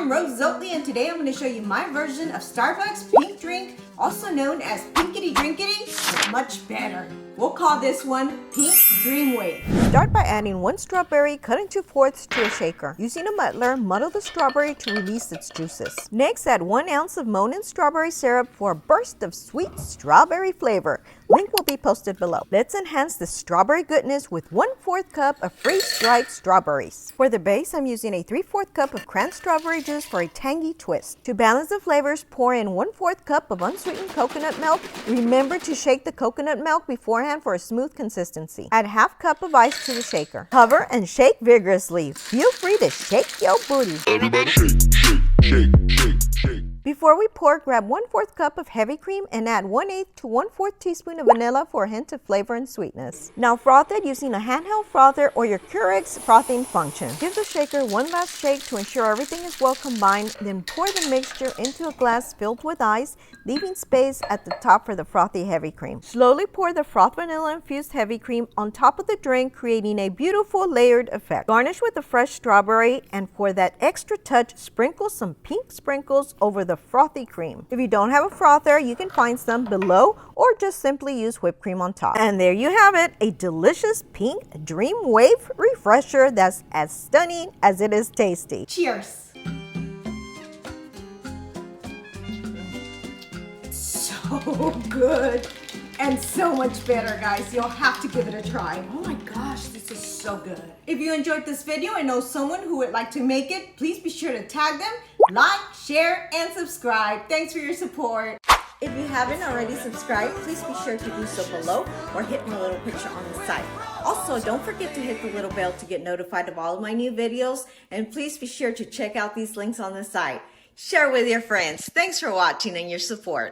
I'm Rose Oatley, and today I'm going to show you my version of Starbucks pink drink, also known as Pinkity Drinkity, but much better. We'll call this one Pink Dreamwave. Start by adding 1 strawberry cut into fourths to a shaker. Using a muddler, muddle the strawberry to release its juices. Next, add 1 ounce of Monin Strawberry syrup for a burst of sweet strawberry flavor. Link will be posted below. Let's enhance the strawberry goodness with 1/4 cup of freeze-dried strawberries. For the base, I'm using a 3/4 cup of cran-strawberry juice for a tangy twist. To balance the flavors, pour in 1/4 cup of unsweetened coconut milk. Remember to shake the coconut milk beforehand for a smooth consistency. Add 1/2 cup of ice to the shaker. Cover and shake vigorously. Feel free to shake your booty. Everybody shake, shake, shake, shake, shake. Before we pour, grab 1/4 cup of heavy cream and add 1/8 to 1/4 teaspoon of vanilla for a hint of flavor and sweetness. Now froth it using a handheld frother or your Keurig's frothing function. Give the shaker one last shake to ensure everything is well combined, then pour the mixture into a glass filled with ice, leaving space at the top for the frothy heavy cream. Slowly pour the froth vanilla infused heavy cream on top of the drink, creating a beautiful layered effect. Garnish with a fresh strawberry, and for that extra touch, sprinkle some pink sprinkles over the frothy cream. If you don't have a frother, you can find some below or just simply use whipped cream on top. And there you have it, a delicious pink Dreamwave Refresher that's as stunning as it is tasty. Cheers! So good and so much better, guys. You'll have to give it a try. Oh my gosh, this is so good. If you enjoyed this video and know someone who would like to make it, please be sure to tag them, like, share, and subscribe. Thanks for your support. If you haven't already subscribed, please be sure to do so below or hit my little picture on the side. Also, don't forget to hit the little bell to get notified of all of my new videos, and please be sure to check out these links on the side. Share with your friends. Thanks for watching and your support.